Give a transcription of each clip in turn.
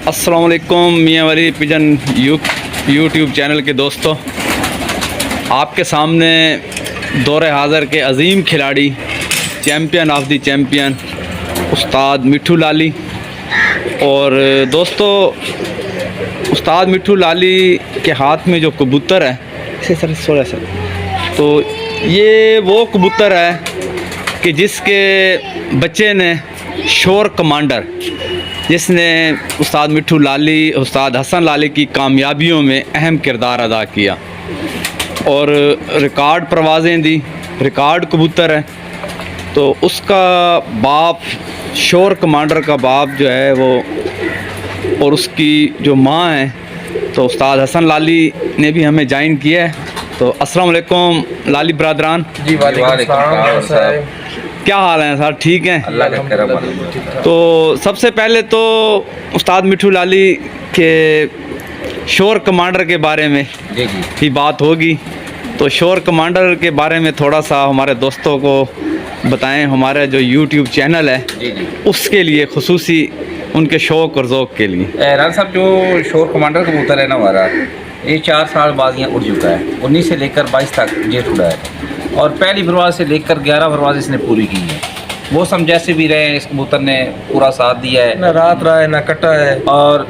अस्सलाम वालेकुम मियाँ वाली पिजन यूट्यूब चैनल के दोस्तों, आपके सामने दौरे हाज़र के अज़ीम खिलाड़ी, चैम्पियन ऑफ द चैम्पियन उस्ताद मिठू लाली। और दोस्तों, उस्ताद मिठू लाली के हाथ में जो कबूतर है तो ये वो कबूतर है कि जिसके बच्चे ने शोर कमांडर, जिसने उस्ताद मिठू लाली, उस्ताद हसन लाली की कामयाबियों में अहम किरदार अदा किया और रिकॉर्ड परवाज़ें दी, रिकॉर्ड कबूतर है। तो उसका बाप, शोर कमांडर का बाप जो है वो, और उसकी जो माँ है, तो उस्ताद हसन लाली ने भी हमें ज्वाइन किया है। तो अस्सलाम वालेकुम लाली ब्रादरान जी। वालेकुम सलाम। क्या हाल है सर? ठीक हैं? अल्लाह का करम है। तो सबसे पहले तो उस्ताद मिठू लाली के शोर कमांडर के बारे में जी ही बात होगी। तो शोर कमांडर के बारे में थोड़ा सा हमारे दोस्तों को बताएं, हमारा जो यूट्यूब चैनल है जी उसके लिए, खुसूसी उनके शौक़ और ज़ौक़ के लिए। रान साहब, जो शोर कमांडर कबूतर है ना हमारा, ये 4 साल बाजियाँ उड़ चुका है। 19 से लेकर 22 तक जेठ उड़ा है और पहली परवाज़ से लेकर 11 परवाज़ इसने पूरी की है। मौसम जैसे भी रहे, इस कबूतर ने पूरा साथ दिया है, ना रात रहा है ना कटा है। और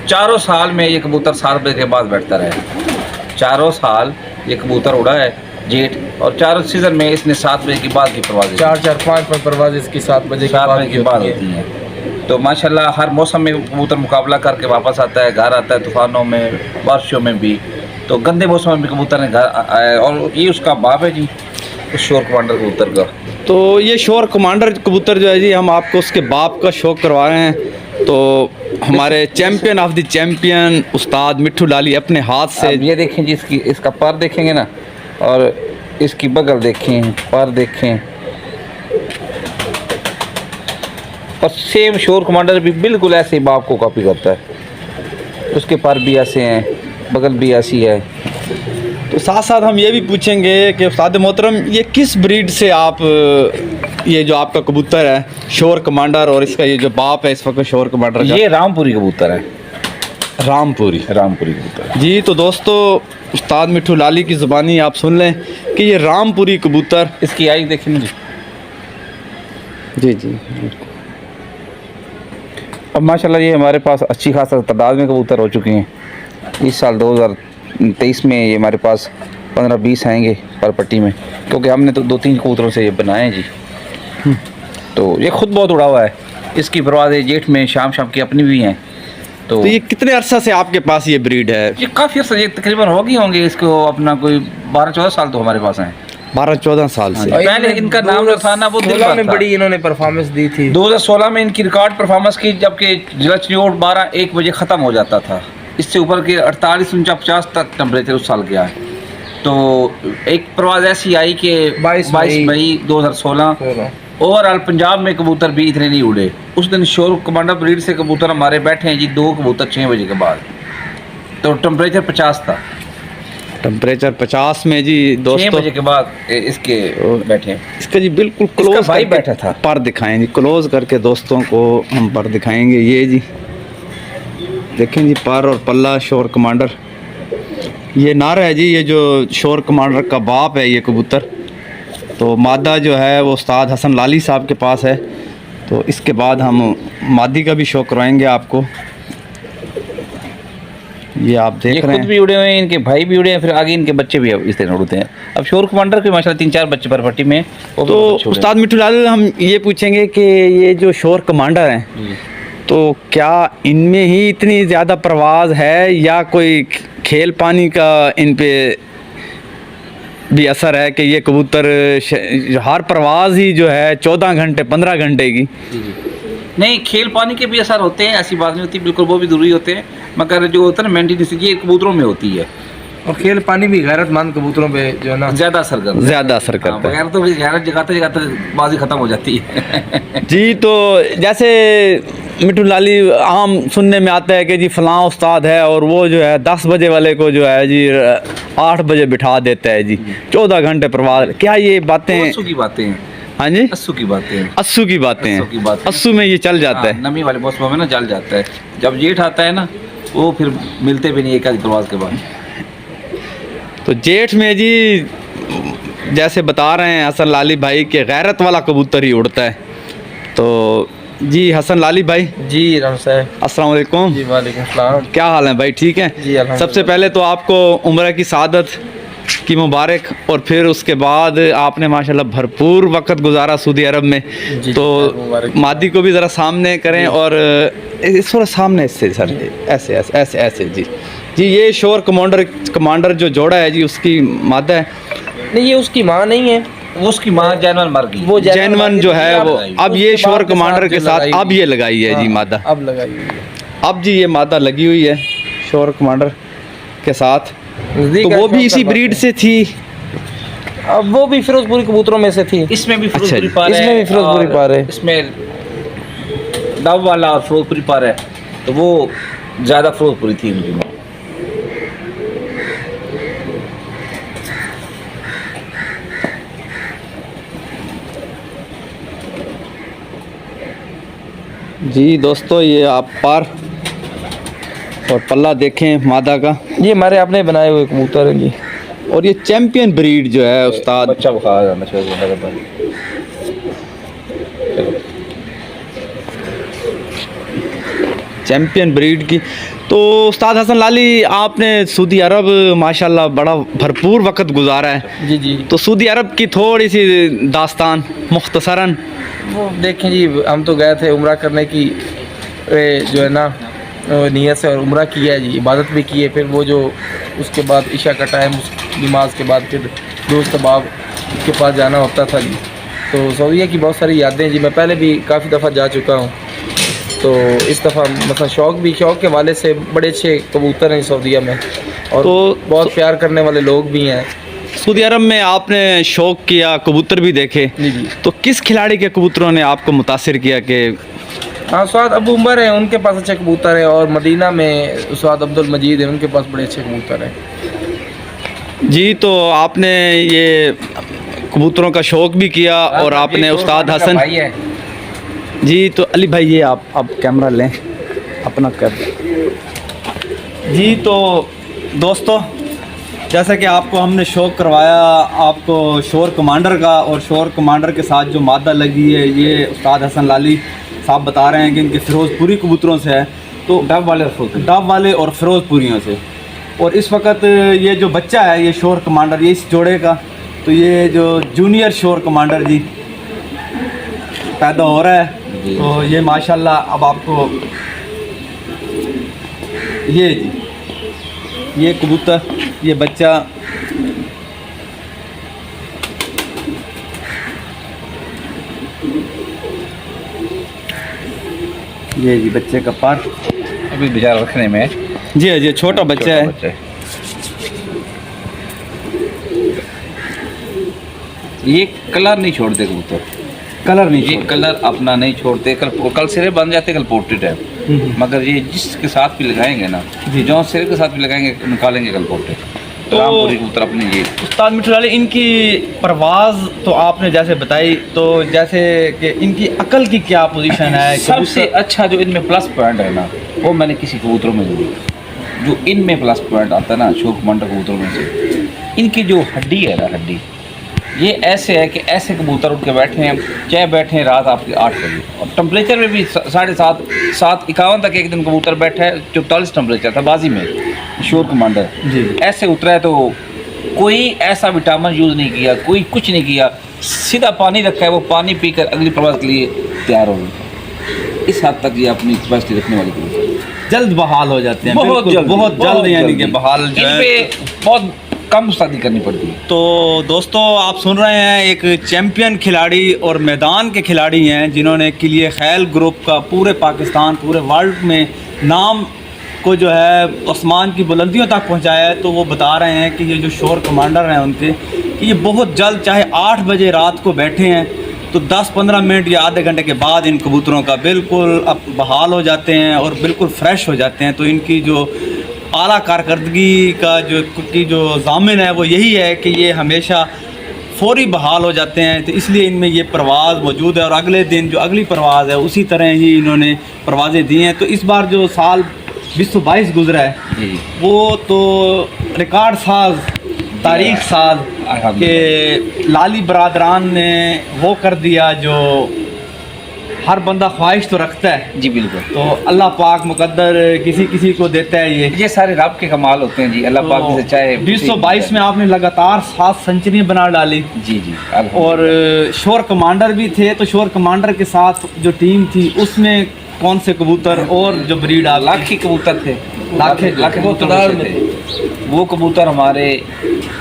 चारों साल में ये कबूतर 7 बजे के बाद बैठता रहे। चारों साल ये कबूतर उड़ा है जेठ, और चारों सीज़न में इसने 7 बजे के बाद की परवाज़ 4-4-5 परवाज़ इसकी 7 बजे 7 बजे के बाद होती हैं। तो माशाल्लाह हर मौसम में कबूतर मुकाबला करके वापस आता है, घर आता है, तूफ़ानों में, बारिशों में भी। तो गंदे मौसम में भी कबूतर ने घर आया, और ये उसका बाप है जी, उस शोर कमांडर कबूतर का। तो ये शोर कमांडर कबूतर जो है जी, हम आपको उसके बाप का शौक़ करवा रहे हैं। तो हमारे चैम्पियन ऑफ द चैम्पियन उस्ताद मिठू लाली अपने हाथ से, ये देखें जी, इसका पर देखेंगे ना, और इसकी बगल देखें, पर देखें, और सेम शोर कमांडर भी बिल्कुल ऐसे बाप को कॉपी करता है। उसके पर भी ऐसे हैं, बगल भी ऐसी है। तो साथ साथ हम ये भी पूछेंगे कि उस्ताद मोहतरम, ये किस ब्रीड से आप, ये जो आपका कबूतर है शोर कमांडर, और इसका ये जो बाप है इस वक्त शोर कमांडर का, ये रामपुरी कबूतर है। रामपुरी कबूतर जी। तो दोस्तों, उस्ताद मिठू लाली की ज़ुबानी आप सुन लें कि ये रामपुरी कबूतर, इसकी आई देखें जी। जी जी। अब माशाल्लाह ये हमारे पास अच्छी खासा तादाद में कबूतर हो चुके हैं। इस साल 2023 में ये हमारे पास 15-20 आएंगे पर पट्टी में, क्योंकि हमने तो 2-3 कबूतरों से ये बनाए हैं जी। तो ये खुद बहुत उड़ा हुआ है। इसकी परवाज़ें जेठ में शाम की अपनी भी हैं। तो ये कितने अरसा से आपके पास ये ब्रीड है? ये काफ़ी अर्सा, ये तकरीबन होंगे इसको अपना कोई 12-14 साल तो हमारे पास हैं। 12-14 साल से। पहले इनका नाम जो था ना वो दिल में बड़ी इन्होंने परफॉर्मेंस दी थी। 2016 में इनकी रिकॉर्ड परफॉर्मेंस की, जबकि जिला चिड़ियोट 12-1 बजे ख़त्म हो जाता था। इससे ऊपर के 48-49 तक टेम्परेचर उस साल गया है। तो एक परवाज़ ऐसी आई कि 22 मई 2016 ओवरऑल पंजाब में कबूतर भी इतने नहीं उड़े। उस दिन शोर कमांडर ब्रीड से कबूतर हमारे बैठे हैं जी, 2 कबूतर 6 बजे के बाद। तो टेम्परेचर 50 था। टेम्परेचर 50 में जी दोस्तों, 6 बजे के बाद इसके बैठे हैं। इसका जी बिल्कुल इसका क्लोज भाई करके बैठा था। पर दिखाएं जी, क्लोज करके दोस्तों को हम पर दिखाएंगे। ये जी देखें जी, पर और पल्ला शोर कमांडर, ये नार है जी, ये जो शोर कमांडर का बाप है ये कबूतर। तो मादा जो है वो उस्ताद हसन लाली साहब के पास है। तो इसके बाद हम मादी का भी शो करवाएंगे आपको। ये आप देख ये रहे खुद हैं, भी उड़े हुए हैं, इनके भाई भी उड़े हैं, फिर आगे इनके बच्चे भी अब इस तरह उड़ते हैं। अब शोर कमांडर के माशाल्लाह 3-4 बच्चे पर पट्टी में। तो उस्ताद मिठू लाल, हम ये पूछेंगे कि ये जो शोर कमांडर हैं, तो क्या इनमें ही इतनी ज़्यादा परवाज़ है या कोई खेल पानी का इन पे भी असर है कि ये कबूतर हर परवाज़ ही जो है 14 घंटे 15 घंटे की? नहीं, खेल पानी के भी असर होते हैं, ऐसी बात नहीं होती, बिल्कुल वो भी ज़रूरी होते हैं, मगर जो होता है ना मेंटेनेंस, ये कबूतरों में होती है। और खेल पानी भी गैरतमंद कबूतरों पे जो है ना ज़्यादा असर करता है। ज़्यादा असर करता है। बगैर तो गैरत जगाते जगाते बाजी ख़त्म हो जाती है। जी। तो जैसे मिठू लाली, आम सुनने में आता है कि जी फ़लाँ उस्ताद है और वो जो है 10 बजे वाले को जो है जी 8 बजे बिठा देता है जी, 14 घंटे परवाज़। क्या ये बातें? परसों की बातें हैं। हाँ जी, अस्सू की बातें हैं। अस्सू की बातें अस्सू की हैं, बातें। अस्सू में ये चल जाता हाँ, है। नमी वाले मौसम में ना जल जाता है। जब जेठ आता है ना, वो फिर मिलते भी नहीं एक आध प्रवास के बाद। तो जेठ में जी जैसे बता रहे हैं हसन लाली भाई के गैरत वाला कबूतर ही उड़ता है। तो जी हसन लाली भाई, जी रम साहब। अस्सलाम वालेकुम। जी वालेकुम सलाम। क्या हाल है भाई, ठीक है? जी अल्हम्दुलिल्लाह। सबसे पहले तो आपको उम्र की सआदत की मुबारक, और फिर उसके बाद आपने माशाल्लाह भरपूर वक्त गुजारा सऊदी अरब में। जी, तो मुबारक। मादी को भी ज़रा सामने करें और थोड़ा सामने इससे सर, ऐसे ऐसे ऐसे ऐसे जी जी। ये शोर कमांडर जो जोड़ा है जी, उसकी मादा है। नहीं, ये उसकी माँ नहीं है, वो उसकी माँ जानवर मर गई। वो जैनवन जो है वो अब ये उसके शोर बाद के कमांडर साथ के जो साथ लगाई अब हुई ये लगाई है जी हाँ, मादा। अब लगाई हुई है। अब जी ये मादा लगी हुई है शोर कमांडर के साथ। नज़दीक तो है वो भी शौक इसी का ब्रीड बात से थी। है। अब वो भी फिरोजपुरी कबूतरों में से थी। इसमें भी अच्छा फिरोजपुरी जी। पार है, इसमें भी फिरोजपुरी और पार है। इसमें डब वाला और फिरोजपुरी पार है, तो वो ज़्यादा फिरोजपुरी थी उनकी माँ। जी दोस्तों, ये आप पार और पल्ला देखें मादा का, ये हमारे आपने बनाए हुए कबूतर हैं जी। और ये चैंपियन ब्रीड जो है उस्ताद, बच्चा बुखार जाना चाहिए। चैंपियन ब्रीड की। तो उस्ताद हसन लाली, आपने सऊदी अरब माशाल्लाह बड़ा भरपूर वक्त गुजारा है। जी जी। तो सऊदी अरब की थोड़ी सी दास्तान मुख्तसरन। वो देखें जी, हम तो गए थे उम्रा करने की जो है ना नीयत से, और उम्रा किया है जी, इबादत भी की है। फिर वो जो उसके बाद इशा का टाइम, उस नमाज के बाद फिर दोस्त अहबाब के पास जाना होता था जी। तो सऊदीया की बहुत सारी यादें जी, मैं पहले भी काफ़ी दफ़ा जा चुका हूँ। तो इस दफ़ा मतलब शौक़ के वाले से बड़े अच्छे कबूतर हैं सऊदीया में, और तो बहुत प्यार करने वाले लोग भी हैं। सऊदी अरब में आपने शौक़ किया, कबूतर भी देखे, जी जी। तो किस खिलाड़ी के कबूतरों ने आपको मुतासिर किया कि हाँ, स्वाद अबू उमर है, उनके पास अच्छे कबूतर है, और मदीना में स्वाद अब्दुल मजीद है, उनके पास बड़े अच्छे कबूतर हैं। जी? तो आपने ये कबूतरों का शौक़ भी किया, और आपने उस्ताद हसन भाई है। जी। तो अली भाई, ये आप अब कैमरा लें अपना कर। जी तो दोस्तों, जैसा कि आपको हमने शौक़ करवाया आपको शोर कमांडर का, और शोर कमांडर के साथ जो मादा लगी है ये उस्ताद हसन लाली साहब बता रहे हैं कि इनके फिरोज़पुरी कबूतरों से है। तो डब वाले और फिरोज़पुरियों से। और इस वक्त ये जो बच्चा है ये शोर कमांडर, ये इस जोड़े का, तो ये जो जूनियर शोर कमांडर जी पैदा हो रहा है। तो ये माशाल्लाह अब आपको ये जी, ये कबूतर, ये बच्चा, ये जी बच्चे का पार अभी बेचारा रखने में है। जी जी, छोटा बच्चा है। ये कलर नहीं छोड़ते कबूतर, कलर नहीं ये छोड़ता। कलर अपना नहीं छोड़ते। कल सिरे बन जाते, कल पोर्ट्रेट है। मगर ये जिसके साथ भी लगाएंगे ना, जो सिरे के साथ भी लगाएंगे निकालेंगे कल पोर्ट्रेट। तो रामपुरी कबूतर अपने ये उस्ताद मिठू लाली, इनकी परवाज़ तो आपने जैसे बताई, तो जैसे कि इनकी अकल की क्या पोजीशन है? सबसे अच्छा जो इनमें प्लस पॉइंट है ना, वो मैंने किसी कबूतरों में नहीं देखा। जो इनमें प्लस पॉइंट आता है ना शौक मंडर कबूतरों में से, इनकी जो हड्डी है ना, हड्डी ये ऐसे है कि ऐसे कबूतर उठ के बैठे हैं, चाहे बैठे हैं रात आपके 8 बजे, और टेम्परेचर में भी 7:30 तक एक दिन कबूतर बैठा है। 44 टेम्परेचर था बाजी में, शोर कमांडर जी। ऐसे उतरा है। तो कोई ऐसा विटामिन यूज़ नहीं किया, कोई कुछ नहीं किया, सीधा पानी रखा है, वो पानी पीकर अगली प्रवास के लिए तैयार हो गए। इस हद तक ये अपनी कैपेसिटी रखने वाले कबूतर जल्द बहाल हो जाते हैं, बहुत जल्द यानी कि बहाल जो है। इनपे बहुत कम शादी करनी पड़ती है। तो दोस्तों, आप सुन रहे हैं एक चैम्पियन खिलाड़ी और मैदान के खिलाड़ी हैं जिन्होंने किलिए खैल ग्रुप का पूरे पाकिस्तान, पूरे वर्ल्ड में नाम को जो है आसमान की बुलंदियों तक पहुंचाया है। तो वो बता रहे हैं कि ये जो शोर कमांडर हैं उनके, कि ये बहुत जल्द, चाहे 8 बजे रात को बैठे हैं तो 10-15 मिनट या आधे घंटे के बाद इन कबूतरों का बिल्कुल अब बहाल हो जाते हैं और बिल्कुल फ्रेश हो जाते हैं। तो इनकी जो आला कारकर्दगी का जो ज़ामिन है वो यही है कि ये हमेशा फौरी बहाल हो जाते हैं, तो इसलिए इनमें ये परवाज़ मौजूद है। और अगले दिन जो अगली परवाज़ है उसी तरह ही इन्होंने परवाज़ें दी हैं। तो इस बार जो साल 2022 गुजरा है जी वो तो रिकॉर्ड साज, तारीख साज के लाली बरादरान ने वो कर दिया जो हर बंदा ख्वाहिश तो रखता है। जी बिल्कुल। तो अल्लाह पाक मुकद्दर किसी किसी को देता है ये सारे रब के कमाल होते हैं जी, अल्लाह पाक से चाहे। 2022 में आपने लगातार 7 सेंचुरी बना डाली। जी जी। और शोर कमांडर भी थे, तो शोर कमांडर के साथ जो टीम थी उसमें कौन से कबूतर और जो ब्रीड आप लाखी कबूतर थे, लाखे कबूतर थे। वो कबूतर हमारे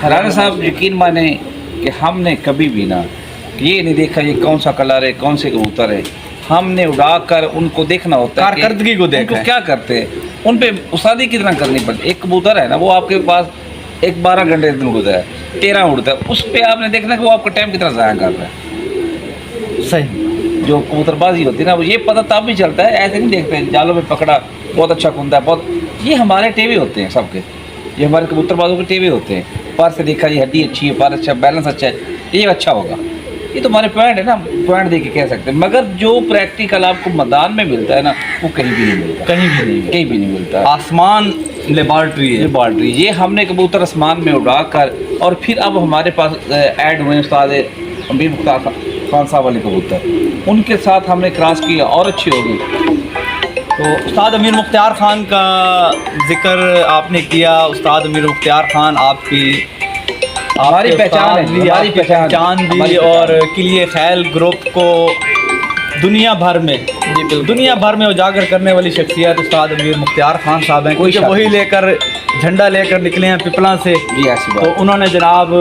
राणा साहब यकीन माने कि हमने कभी भी ना ये नहीं देखा ये कौन सा कलर है, कौन से कबूतर है। हमने उड़ाकर उनको देखना होता है, कारकर्दगी को देखा, क्या करते हैं, उन पे उस्तादी कितना करनी पड़ती। एक कबूतर है ना वो आपके पास एक 12 घंटे दिन उड़ता है, 13 उड़ता है, उस पर आपने देखना कि वो आपका टाइम कितना ज़ाया कर रहा है। सही जो कबूतरबाजी होती है ना, वो ये पता तब भी चलता है, ऐसे नहीं देखते हैं जालों में पकड़ा बहुत अच्छा खुंदा है बहुत। ये हमारे टेवे होते हैं सबके, ये हमारे कबूतरबाजों के टेवे होते हैं। पर से देखा ये हड्डी अच्छी है, पर अच्छा, बैलेंस अच्छा है, ये अच्छा होगा। ये तो हमारे पॉइंट है ना, पॉइंट दे के कह सकते हैं। मगर जो प्रैक्टिकल आपको मैदान में मिलता है ना, वो कहीं भी नहीं मिलता, कहीं भी नहीं मिलता। आसमान लेबॉर्ट्री है, लेबॉर्ट्री। ये हमने कबूतर आसमान में उड़ाकर, और फिर अब हमारे पास ऐड हुए उस्ताद अमीर मुख्तार खान साहब वाले कबूतर, उनके साथ हमने क्रॉस किया और अच्छी होगी। तो उस्ताद अमीर मुख्तार खान का जिक्र आपने किया। उस्ताद अमीर मुख्तार खान आपकी हमारी पहचान है, हमारी पहचान भी, और किलिए खैल ग्रुप को दुनिया भर में उजागर करने वाली शख्सियत उस्ताद अमीर मुख्तार खान साहब हैं। क्योंकि वही लेकर झंडा लेकर निकले हैं पिपला से। तो उन्होंने जनाब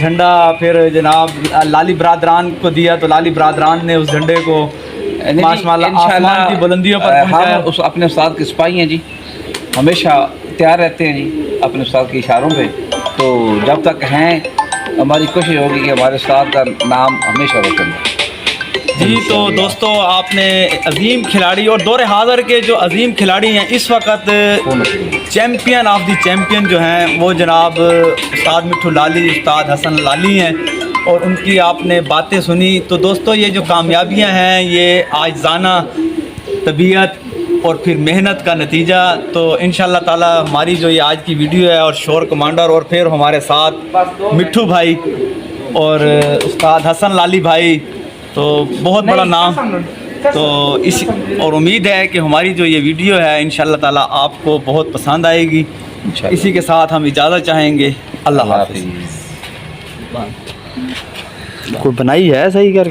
झंडा फिर जनाब लाली बरादरान को दिया, तो लाली बरादरान ने उस झंडे को माशाअल्लाह आसमान की बुलंदियों पर पहुंचाया। हम उस अपने उस्ताद के सिपाही हैं जी, हमेशा तैयार रहते हैं जी अपने उस्ताद के इशारों पे। तो जब तक हैं हमारी कोशिश होगी कि हमारे उस्ताद का नाम हमेशा रोशन है जी। तो दोस्तों आपने अजीम खिलाड़ी और दौरे हाज़र के जो अजीम खिलाड़ी हैं इस वक्त चैम्पियन ऑफ द चैम्पियन जो हैं वो जनाब उस्ताद मिट्ठू लाली, उस्ताद हसन लाली हैं, और उनकी आपने बातें सुनी। तो दोस्तों ये जो कामयाबियां हैं ये आजिज़ाना तबीयत और फिर मेहनत का नतीजा। तो इंशाअल्लाह ताला हमारी जो ये आज की वीडियो है, और शोर कमांडर और फिर हमारे साथ मिट्ठू भाई और उस्ताद हसन लाली भाई, तो बहुत बड़ा नाम। तो इस और उम्मीद है कि हमारी जो ये वीडियो है इंशाअल्लाह ताला आपको बहुत पसंद आएगी। इसी के साथ हम इजाज़त चाहेंगे। अल्लाह हाफ़िज़। कोई बनाई है सही कर